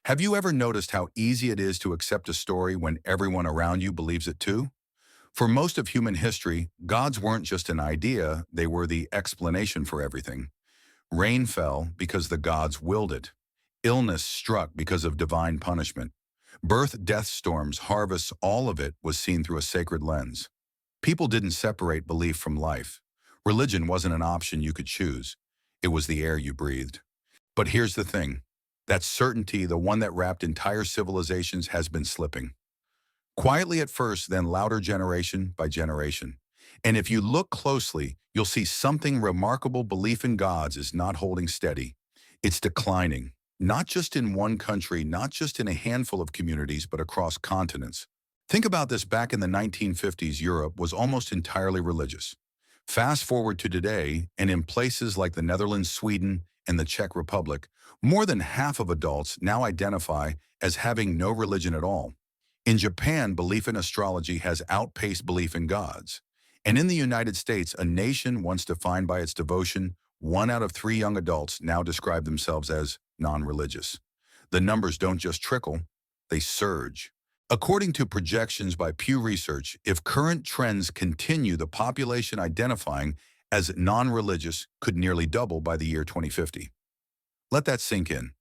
Have you ever noticed how easy it is to accept a story when everyone around you believes it too? For most of human history, gods weren't just an idea, they were the explanation for everything. Rain fell because the gods willed it. Illness struck because of divine punishment. Birth, death storms, harvests, all of it was seen through a sacred lens. People didn't separate belief from life. Religion wasn't an option you could choose. It was the air you breathed. But here's the thing. That certainty, the one that wrapped entire civilizations, has been slipping. Quietly at first, then louder generation by generation. And if you look closely, you'll see something remarkable. Belief in gods is not holding steady. It's declining. Not just in one country, not just in a handful of communities, but across continents. Think about this. Back in the 1950s, Europe was almost entirely religious. Fast forward to today, and in places like the Netherlands, Sweden, and the Czech Republic, more than half of adults now identify as having no religion at all. In Japan, belief in astrology has outpaced belief in gods. And in the United States, a nation once defined by its devotion, 1 out of 3 young adults now describe themselves as non-religious. The numbers don't just trickle, they surge. According to projections by Pew Research, if current trends continue, the population identifying as non-religious could nearly double by the year 2050. Let that sink in.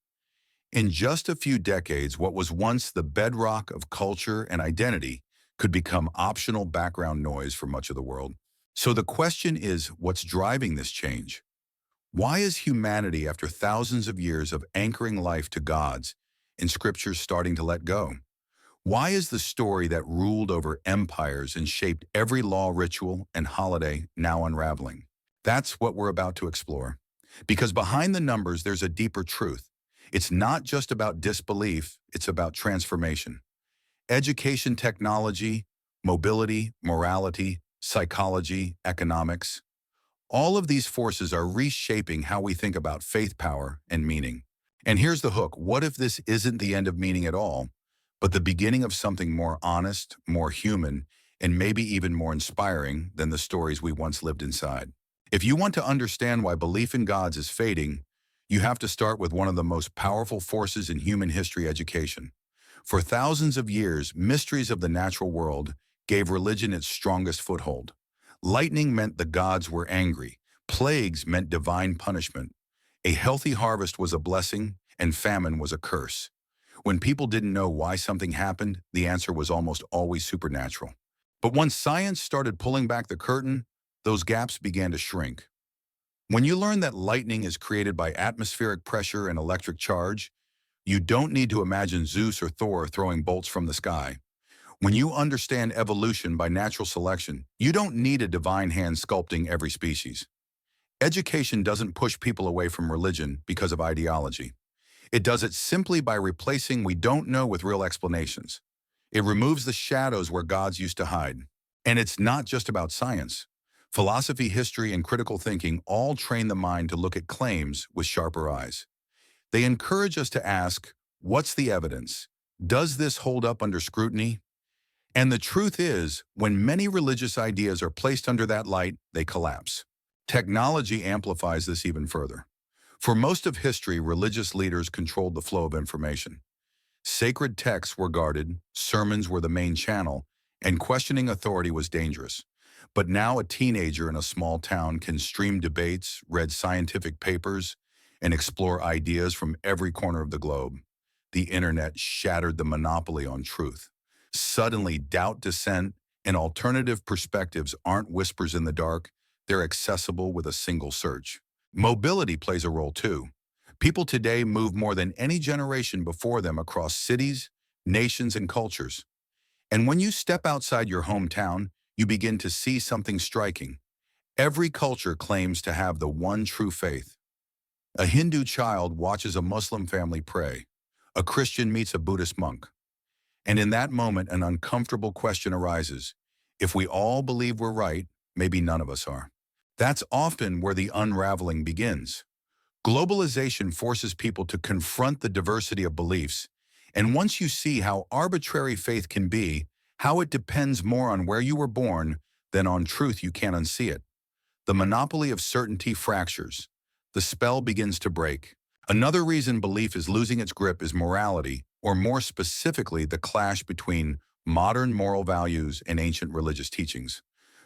In just a few decades, what was once the bedrock of culture and identity could become optional background noise for much of the world. So the question is, what's driving this change? Why is humanity, after thousands of years of anchoring life to gods in scriptures, starting to let go? Why is the story that ruled over empires and shaped every law, ritual, and holiday now unraveling? That's what we're about to explore. Because behind the numbers, there's a deeper truth. It's not just about disbelief, it's about transformation. Education, technology, mobility, morality, psychology, economics. All of these forces are reshaping how we think about faith, power, and meaning. And here's the hook. What if this isn't the end of meaning at all, but the beginning of something more honest, more human, and maybe even more inspiring than the stories we once lived inside? If you want to understand why belief in gods is fading, you have to start with one of the most powerful forces in human history: education. For thousands of years, mysteries of the natural world gave religion its strongest foothold. Lightning meant the gods were angry. Plagues meant divine punishment. A healthy harvest was a blessing, and famine was a curse. When people didn't know why something happened, the answer was almost always supernatural. But once science started pulling back the curtain, those gaps began to shrink. When you learn that lightning is created by atmospheric pressure and electric charge, you don't need to imagine Zeus or Thor throwing bolts from the sky. When you understand evolution by natural selection, you don't need a divine hand sculpting every species. Education doesn't push people away from religion because of ideology. It does it simply by replacing "we don't know" with real explanations. It removes the shadows where gods used to hide. And it's not just about science. Philosophy, history, and critical thinking all train the mind to look at claims with sharper eyes. They encourage us to ask, what's the evidence? Does this hold up under scrutiny? And the truth is, when many religious ideas are placed under that light, they collapse. Technology amplifies this even further. For most of history, religious leaders controlled the flow of information. Sacred texts were guarded, sermons were the main channel, and questioning authority was dangerous. But now a teenager in a small town can stream debates, read scientific papers, and explore ideas from every corner of the globe. The internet shattered the monopoly on truth. Suddenly, doubt, dissent, and alternative perspectives aren't whispers in the dark, they're accessible with a single search. Mobility plays a role too. People today move more than any generation before them across cities, nations, and cultures. And when you step outside your hometown, you begin to see something striking. Every culture claims to have the one true faith. A Hindu child watches a Muslim family pray. A Christian meets a Buddhist monk. And in that moment, an uncomfortable question arises. If we all believe we're right, maybe none of us are. That's often where the unraveling begins. Globalization forces people to confront the diversity of beliefs. And once you see how arbitrary faith can be, how it depends more on where you were born than on truth, you can't unsee it. The monopoly of certainty fractures. The spell begins to break. Another reason belief is losing its grip is morality, or more specifically, the clash between modern moral values and ancient religious teachings.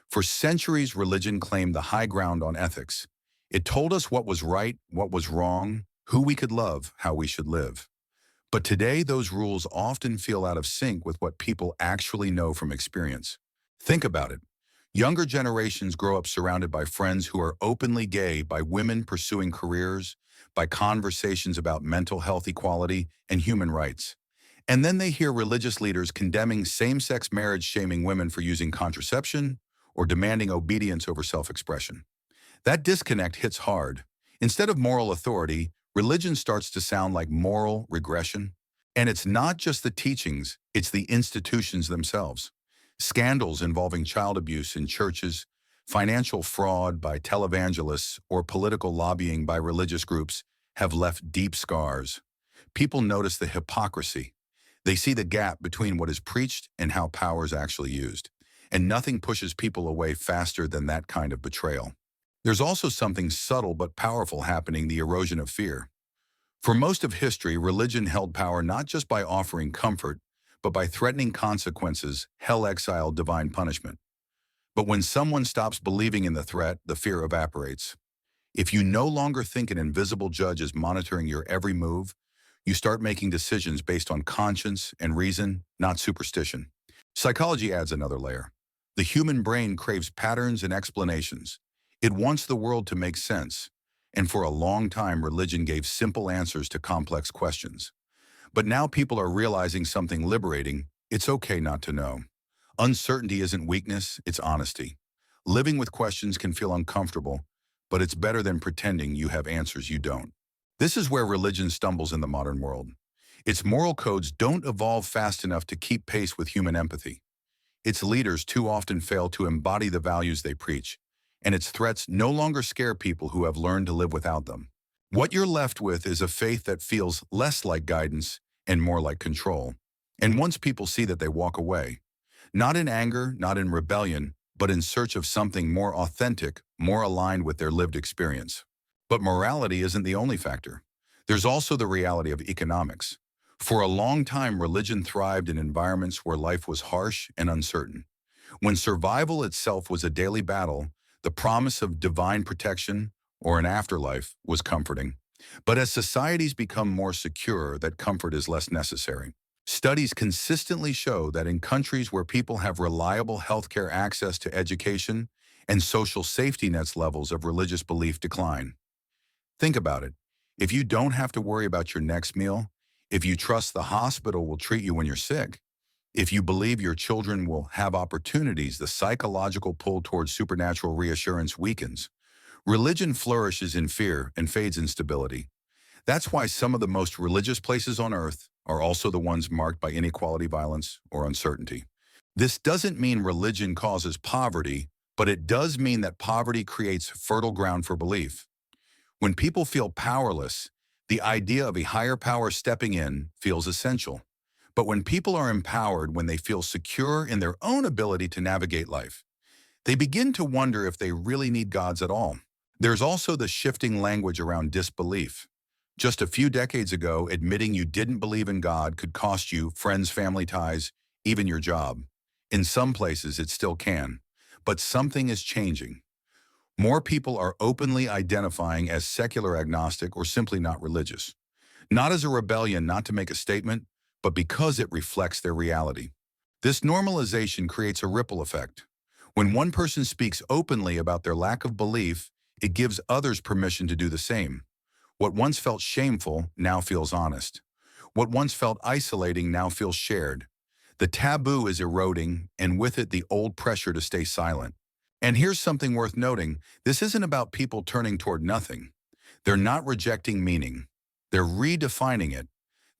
For centuries, religion claimed the high ground on ethics. It told us what was right, what was wrong, who we could love, how we should live. But today, those rules often feel out of sync with what people actually know from experience. Think about it. Younger generations grow up surrounded by friends who are openly gay, by women pursuing careers, by conversations about mental health equality and human rights. And then they hear religious leaders condemning same-sex marriage, shaming women for using contraception, or demanding obedience over self-expression. That disconnect hits hard. Instead of moral authority, religion starts to sound like moral regression. And it's not just the teachings, it's the institutions themselves. Scandals involving child abuse in churches, financial fraud by televangelists, or political lobbying by religious groups have left deep scars. People notice the hypocrisy. They see the gap between what is preached and how power is actually used. And nothing pushes people away faster than that kind of betrayal. There's also something subtle but powerful happening: the erosion of fear. For most of history, religion held power not just by offering comfort, but by threatening consequences, hell, exile, divine punishment. But when someone stops believing in the threat, the fear evaporates. If you no longer think an invisible judge is monitoring your every move, you start making decisions based on conscience and reason, not superstition. Psychology adds another layer. The human brain craves patterns and explanations. It wants the world to make sense. And for a long time, religion gave simple answers to complex questions. But now people are realizing something liberating: it's okay not to know. Uncertainty isn't weakness, it's honesty. Living with questions can feel uncomfortable, but it's better than pretending you have answers you don't. This is where religion stumbles in the modern world. Its moral codes don't evolve fast enough to keep pace with human empathy. Its leaders too often fail to embody the values they preach, and its threats no longer scare people who have learned to live without them. What you're left with is a faith that feels less like guidance and more like control. And once people see that, they walk away. Not in anger, not in rebellion, but in search of something more authentic, more aligned with their lived experience. But morality isn't the only factor. There's also the reality of economics. For a long time, religion thrived in environments where life was harsh and uncertain. When survival itself was a daily battle, the promise of divine protection or an afterlife was comforting. But as societies become more secure, that comfort is less necessary. Studies consistently show that in countries where people have reliable healthcare, access to education, and social safety nets, levels of religious belief decline. Think about it. If you don't have to worry about your next meal, if you trust the hospital will treat you when you're sick, if you believe your children will have opportunities, the psychological pull towards supernatural reassurance weakens. Religion flourishes in fear and fades in stability. That's why some of the most religious places on earth are also the ones marked by inequality, violence, or uncertainty. This doesn't mean religion causes poverty, but it does mean that poverty creates fertile ground for belief. When people feel powerless, the idea of a higher power stepping in feels essential. But when people are empowered, when they feel secure in their own ability to navigate life, they begin to wonder if they really need gods at all. There's also the shifting language around disbelief. Just a few decades ago, admitting you didn't believe in God could cost you friends, family ties, even your job. In some places, it still can. But something is changing. More people are openly identifying as secular agnostic or simply not religious. Not as a rebellion, not to make a statement, but because it reflects their reality. This normalization creates a ripple effect. When one person speaks openly about their lack of belief, it gives others permission to do the same. What once felt shameful now feels honest. What once felt isolating now feels shared. The taboo is eroding, and with it the old pressure to stay silent. And here's something worth noting. This isn't about people turning toward nothing. They're not rejecting meaning. They're redefining it.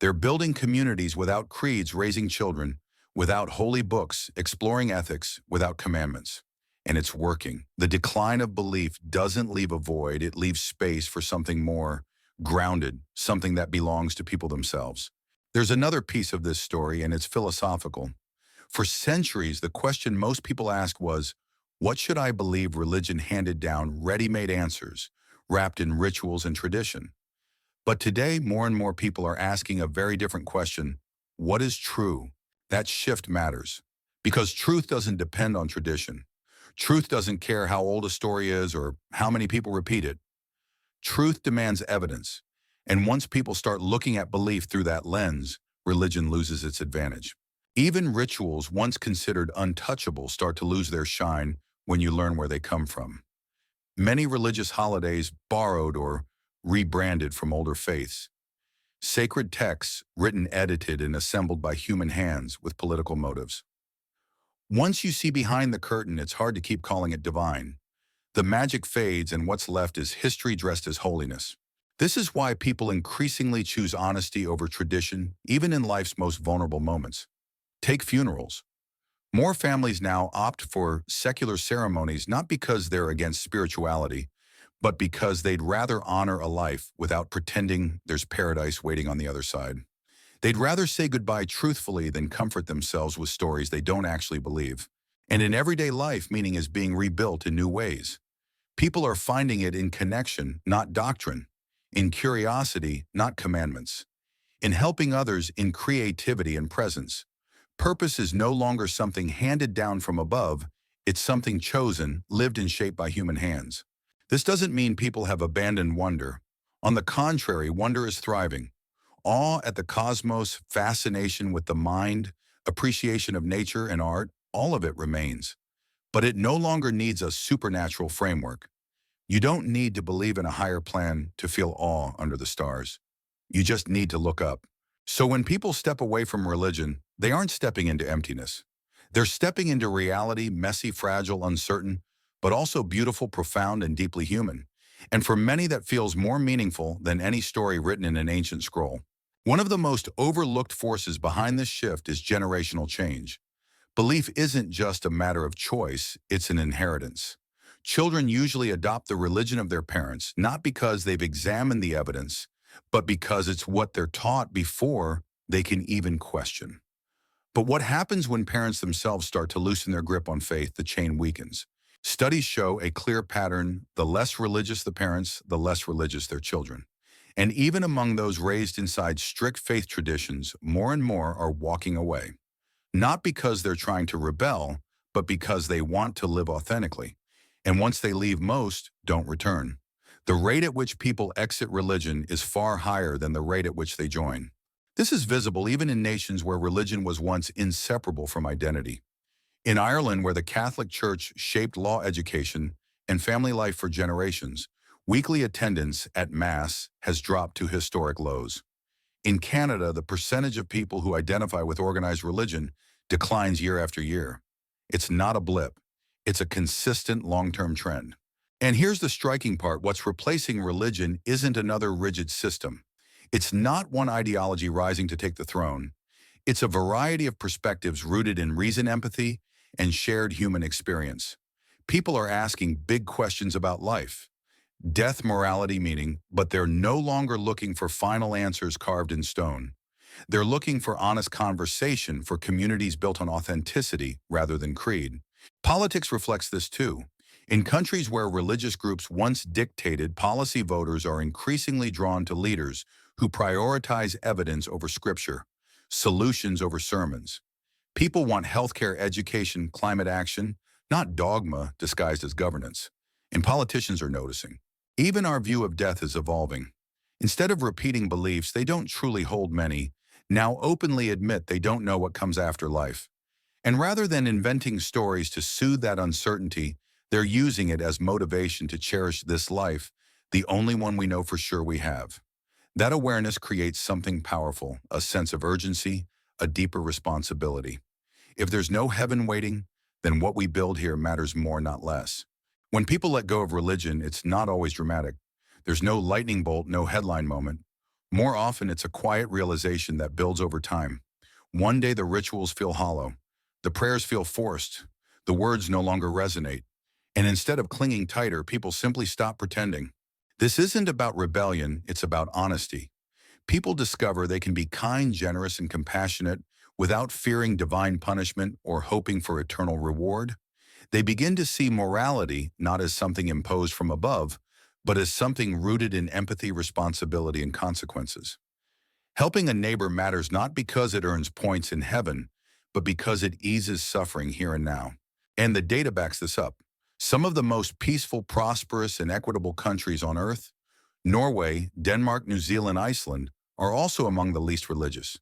They're building communities without creeds, raising children, without holy books, exploring ethics, without commandments. And it's working. The decline of belief doesn't leave a void, it leaves space for something more grounded, something that belongs to people themselves. There's another piece of this story, and it's philosophical. For centuries, the question most people asked was, what should I believe? Religion handed down ready-made answers, wrapped in rituals and tradition. But today, more and more people are asking a very different question. What is true? That shift matters. Because truth doesn't depend on tradition. Truth doesn't care how old a story is or how many people repeat it. Truth demands evidence. And once people start looking at belief through that lens, religion loses its advantage. Even rituals once considered untouchable start to lose their shine when you learn where they come from. Many religious holidays borrowed or rebranded from older faiths. Sacred texts written, edited, and assembled by human hands with political motives. Once you see behind the curtain, it's hard to keep calling it divine. The magic fades and what's left is history dressed as holiness. This is why people increasingly choose honesty over tradition, even in life's most vulnerable moments. Take funerals. More families now opt for secular ceremonies not because they're against spirituality, but because they'd rather honor a life without pretending there's paradise waiting on the other side. They'd rather say goodbye truthfully than comfort themselves with stories they don't actually believe. And in everyday life, meaning is being rebuilt in new ways. People are finding it in connection, not doctrine, in curiosity, not commandments, in helping others, in creativity and presence. Purpose is no longer something handed down from above, it's something chosen, lived and shaped by human hands. This doesn't mean people have abandoned wonder. On the contrary, wonder is thriving. Awe at the cosmos, fascination with the mind, appreciation of nature and art, all of it remains. But it no longer needs a supernatural framework. You don't need to believe in a higher plan to feel awe under the stars. You just need to look up. So when people step away from religion, they aren't stepping into emptiness. They're stepping into reality, messy, fragile, uncertain, but also beautiful, profound, and deeply human. And for many, that feels more meaningful than any story written in an ancient scroll. One of the most overlooked forces behind this shift is generational change. Belief isn't just a matter of choice, it's an inheritance. Children usually adopt the religion of their parents, not because they've examined the evidence, but because it's what they're taught before they can even question. But what happens when parents themselves start to loosen their grip on faith? The chain weakens. Studies show a clear pattern: the less religious the parents, the less religious their children. And even among those raised inside strict faith traditions, more and more are walking away. Not because they're trying to rebel, but because they want to live authentically. And once they leave, most don't return. The rate at which people exit religion is far higher than the rate at which they join. This is visible even in nations where religion was once inseparable from identity. In Ireland, where the Catholic Church shaped law education and family life for generations, weekly attendance at Mass has dropped to historic lows. In Canada, the percentage of people who identify with organized religion declines year after year. It's not a blip. It's a consistent long-term trend. And here's the striking part: what's replacing religion isn't another rigid system. It's not one ideology rising to take the throne. It's a variety of perspectives rooted in reason, empathy, and shared human experience. People are asking big questions about life, death, morality, meaning, but they're no longer looking for final answers carved in stone. They're looking for honest conversation, for communities built on authenticity rather than creed. Politics reflects this too. In countries where religious groups once dictated policy, voters are increasingly drawn to leaders who prioritize evidence over scripture, solutions over sermons. People want healthcare, education, climate action, not dogma disguised as governance. And politicians are noticing. Even our view of death is evolving. Instead of repeating beliefs they don't truly hold, many now openly admit they don't know what comes after life. And rather than inventing stories to soothe that uncertainty, they're using it as motivation to cherish this life, the only one we know for sure we have. That awareness creates something powerful: a sense of urgency, a deeper responsibility. If there's no heaven waiting, then what we build here matters more, not less. When people let go of religion, it's not always dramatic. There's no lightning bolt, no headline moment. More often, it's a quiet realization that builds over time. One day the rituals feel hollow. The prayers feel forced. The words no longer resonate. And instead of clinging tighter, people simply stop pretending. This isn't about rebellion, it's about honesty. People discover they can be kind, generous, and compassionate without fearing divine punishment or hoping for eternal reward. They begin to see morality not as something imposed from above, but as something rooted in empathy, responsibility, and consequences. Helping a neighbor matters not because it earns points in heaven, but because it eases suffering here and now. And the data backs this up. Some of the most peaceful, prosperous, and equitable countries on earth, Norway, Denmark, New Zealand, Iceland, are also among the least religious.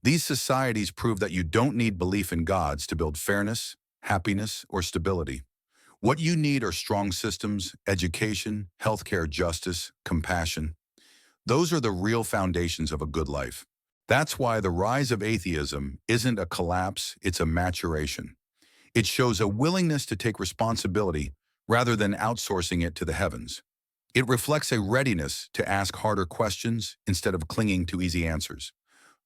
These societies prove that you don't need belief in gods to build fairness, happiness, or stability. What you need are strong systems, education, healthcare, justice, compassion. Those are the real foundations of a good life. That's why the rise of atheism isn't a collapse, it's a maturation. It shows a willingness to take responsibility rather than outsourcing it to the heavens. It reflects a readiness to ask harder questions instead of clinging to easy answers.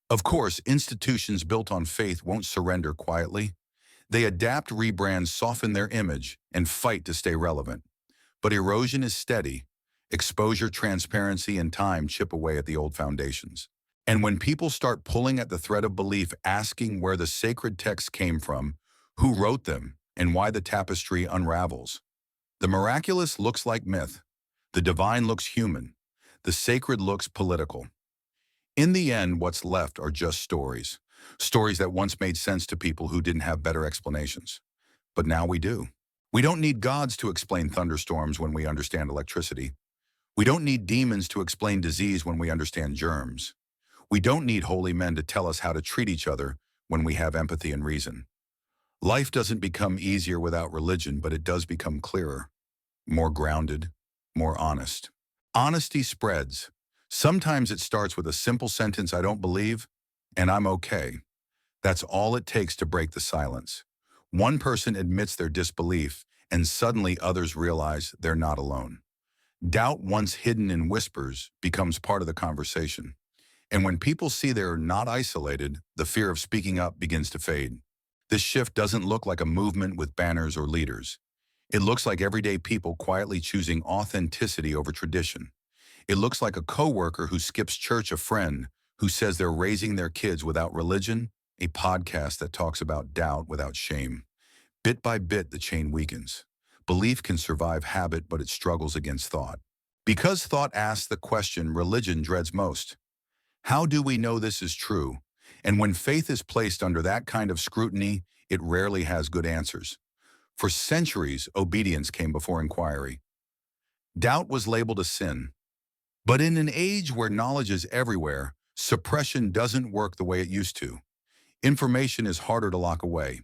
Of course, institutions built on faith won't surrender quietly. They adapt, rebrand, soften their image, and fight to stay relevant. But erosion is steady. Exposure, transparency, and time chip away at the old foundations. And when people start pulling at the thread of belief, asking where the sacred texts came from, who wrote them, and why the tapestry unravels, the miraculous looks like myth. The divine looks human. The sacred looks political. In the end, what's left are just stories. Stories that once made sense to people who didn't have better explanations. But now we do. We don't need gods to explain thunderstorms when we understand electricity. We don't need demons to explain disease when we understand germs. We don't need holy men to tell us how to treat each other when we have empathy and reason. Life doesn't become easier without religion, but it does become clearer, more grounded, more honest. Honesty spreads. Sometimes it starts with a simple sentence, "I don't believe, and I'm okay." That's all it takes to break the silence. One person admits their disbelief, and suddenly others realize they're not alone. Doubt, once hidden in whispers, becomes part of the conversation. And when people see they're not isolated, the fear of speaking up begins to fade. This shift doesn't look like a movement with banners or leaders. It looks like everyday people quietly choosing authenticity over tradition. It looks like a coworker who skips church, a friend who says they're raising their kids without religion, a podcast that talks about doubt without shame. Bit by bit, the chain weakens. Belief can survive habit, but it struggles against thought. Because thought asks the question religion dreads most. How do we know this is true? And when faith is placed under that kind of scrutiny, it rarely has good answers. For centuries, obedience came before inquiry. Doubt was labeled a sin. But in an age where knowledge is everywhere, suppression doesn't work the way it used to. Information is harder to lock away.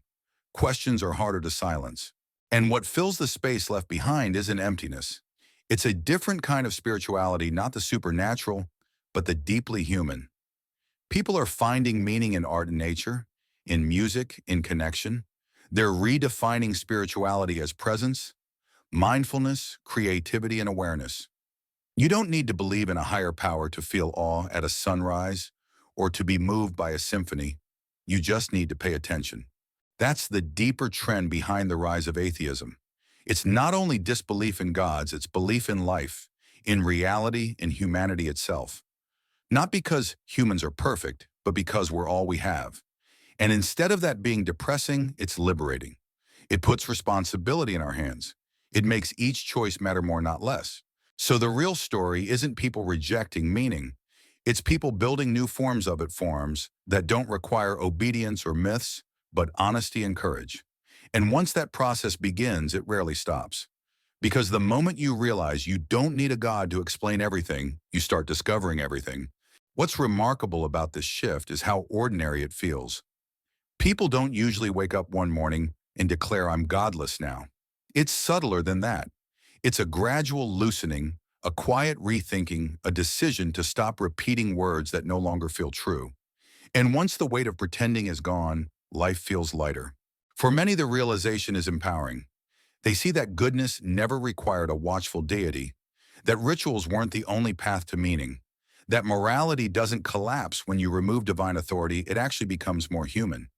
Questions are harder to silence. And what fills the space left behind isn't emptiness. It's a different kind of spirituality, not the supernatural, but the deeply human. People are finding meaning in art and nature, in music, in connection. They're redefining spirituality as presence, mindfulness, creativity, and awareness. You don't need to believe in a higher power to feel awe at a sunrise or to be moved by a symphony. You just need to pay attention. That's the deeper trend behind the rise of atheism. It's not only disbelief in gods, it's belief in life, in reality, in humanity itself. Not because humans are perfect, but because we're all we have. And instead of that being depressing, it's liberating. It puts responsibility in our hands. It makes each choice matter more, not less. So the real story isn't people rejecting meaning. It's people building new forms of it, forms that don't require obedience or myths, but honesty and courage. And once that process begins, it rarely stops. Because the moment you realize you don't need a God to explain everything, you start discovering everything. What's remarkable about this shift is how ordinary it feels. People don't usually wake up one morning and declare, "I'm godless now." It's subtler than that. It's a gradual loosening, a quiet rethinking, a decision to stop repeating words that no longer feel true. And once the weight of pretending is gone, life feels lighter. For many, the realization is empowering. They see that goodness never required a watchful deity, that rituals weren't the only path to meaning, that morality doesn't collapse when you remove divine authority, it actually becomes more human.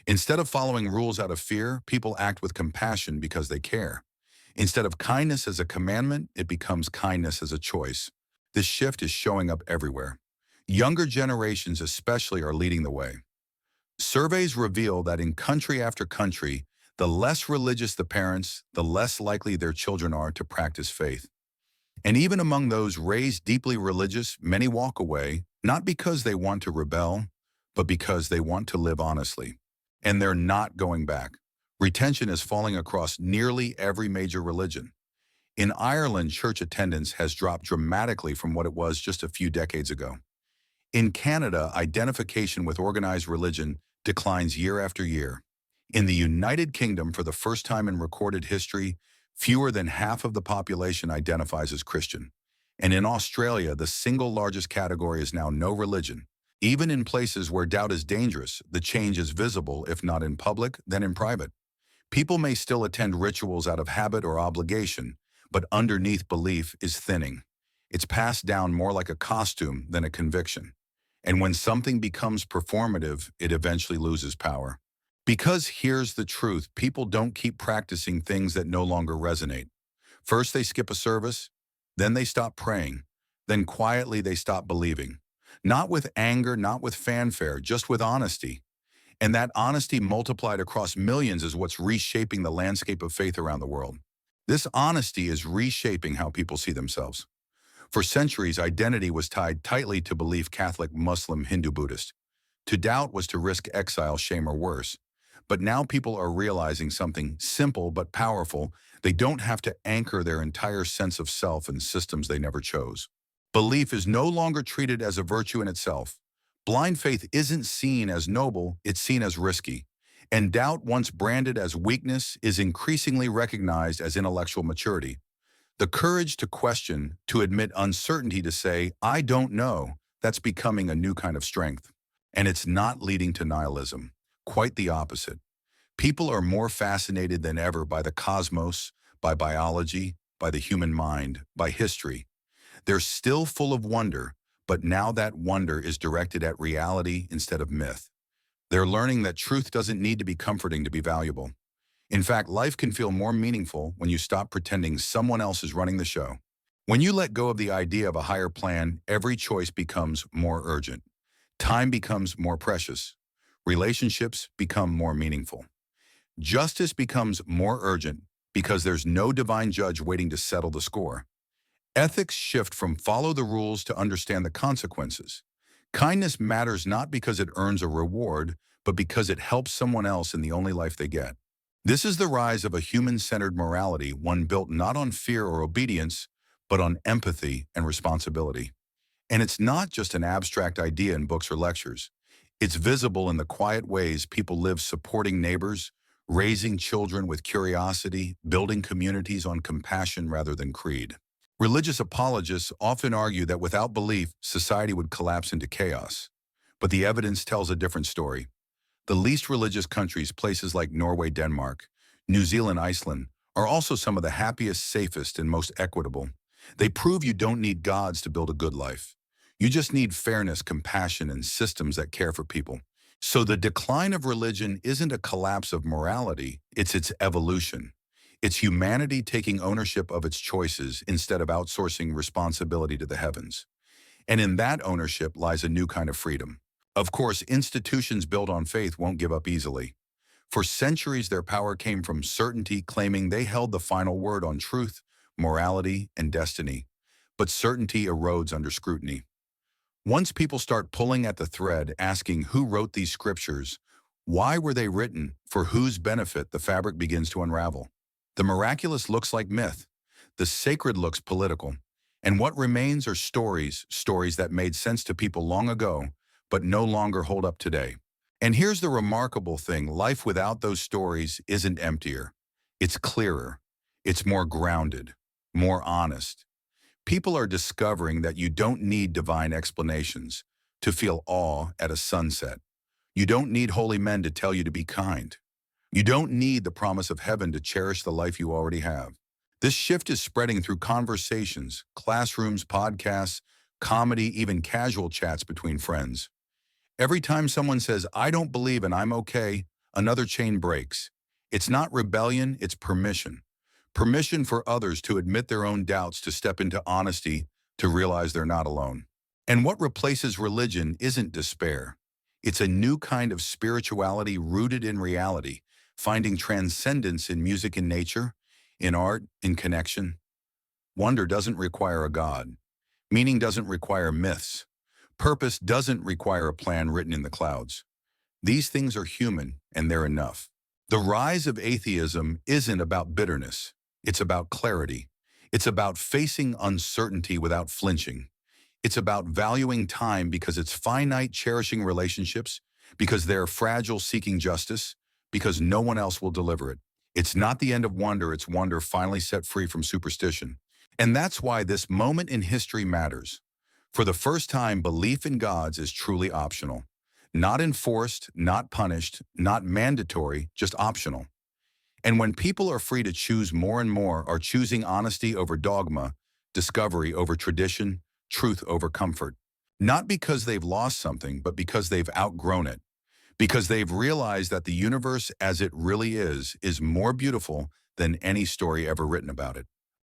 Instead of following rules out of fear, people act with compassion because they care. Instead of kindness as a commandment, it becomes kindness as a choice. This shift is showing up everywhere. Younger generations especially are leading the way. Surveys reveal that in country after country, the less religious the parents, the less likely their children are to practice faith. And even among those raised deeply religious, many walk away, not because they want to rebel, but because they want to live honestly. And they're not going back. Retention is falling across nearly every major religion. In Ireland, church attendance has dropped dramatically from what it was just a few decades ago. In Canada, identification with organized religion declines year after year. In the United Kingdom, for the first time in recorded history, fewer than half of the population identifies as Christian. And in Australia, the single largest category is now no religion. Even in places where doubt is dangerous, the change is visible, if not in public, then in private. People may still attend rituals out of habit or obligation, but underneath belief is thinning. It's passed down more like a costume than a conviction. And when something becomes performative, it eventually loses power. Because here's the truth, people don't keep practicing things that no longer resonate. First, they skip a service, then they stop praying, then quietly they stop believing. Not with anger, not with fanfare, just with honesty. And that honesty multiplied across millions is what's reshaping the landscape of faith around the world. This honesty is reshaping how people see themselves. For centuries, identity was tied tightly to belief: Catholic, Muslim, Hindu, Buddhist. To doubt was to risk exile, shame, or worse. But now people are realizing something simple but powerful. They don't have to anchor their entire sense of self in systems they never chose. Belief is no longer treated as a virtue in itself. Blind faith isn't seen as noble, it's seen as risky. And doubt, once branded as weakness, is increasingly recognized as intellectual maturity. The courage to question, to admit uncertainty, to say, I don't know, that's becoming a new kind of strength. And it's not leading to nihilism. Quite the opposite. People are more fascinated than ever by the cosmos, by biology, by the human mind, by history. They're still full of wonder, but now that wonder is directed at reality instead of myth. They're learning that truth doesn't need to be comforting to be valuable. In fact, life can feel more meaningful when you stop pretending someone else is running the show. When you let go of the idea of a higher plan, every choice becomes more urgent. Time becomes more precious. Relationships become more meaningful. Justice becomes more urgent because there's no divine judge waiting to settle the score. Ethics shift from follow the rules to understand the consequences. Kindness matters not because it earns a reward, but because it helps someone else in the only life they get. This is the rise of a human-centered morality, one built not on fear or obedience, but on empathy and responsibility. And it's not just an abstract idea in books or lectures. It's visible in the quiet ways people live, supporting neighbors, raising children with curiosity, building communities on compassion rather than creed. Religious apologists often argue that without belief, society would collapse into chaos. But the evidence tells a different story. The least religious countries, places like Norway, Denmark, New Zealand, Iceland, are also some of the happiest, safest, and most equitable. They prove you don't need gods to build a good life. You just need fairness, compassion, and systems that care for people. So the decline of religion isn't a collapse of morality, it's its evolution. It's humanity taking ownership of its choices instead of outsourcing responsibility to the heavens. And in that ownership lies a new kind of freedom. Of course, institutions built on faith won't give up easily. For centuries, their power came from certainty, claiming they held the final word on truth, morality, and destiny. But certainty erodes under scrutiny. Once people start pulling at the thread, asking who wrote these scriptures, why were they written, for whose benefit, the fabric begins to unravel. The miraculous looks like myth. The sacred looks political. And what remains are stories that made sense to people long ago, but no longer hold up today. And here's the remarkable thing: life without those stories isn't emptier. It's clearer. It's more grounded, more honest. People are discovering that you don't need divine explanations to feel awe at a sunset. You don't need holy men to tell you to be kind. You don't need the promise of heaven to cherish the life you already have. This shift is spreading through conversations, classrooms, podcasts, comedy, even casual chats between friends. Every time someone says, I don't believe and I'm okay, another chain breaks. It's not rebellion, it's permission. Permission for others to admit their own doubts, to step into honesty, to realize they're not alone. And what replaces religion isn't despair. It's a new kind of spirituality rooted in reality, finding transcendence in music and nature, in art, in connection. Wonder doesn't require a god. Meaning doesn't require myths. Purpose doesn't require a plan written in the clouds. These things are human, and they're enough. The rise of atheism isn't about bitterness. It's about clarity. It's about facing uncertainty without flinching. It's about valuing time because it's finite, cherishing relationships, because they're fragile, seeking justice, because no one else will deliver it. It's not the end of wonder, it's wonder finally set free from superstition. And that's why this moment in history matters. For the first time, belief in gods is truly optional. Not enforced, not punished, not mandatory, just optional. And when people are free to choose more and more, are choosing honesty over dogma, discovery over tradition, truth over comfort. Not because they've lost something, but because they've outgrown it. Because they've realized that the universe as it really is more beautiful than any story ever written about it.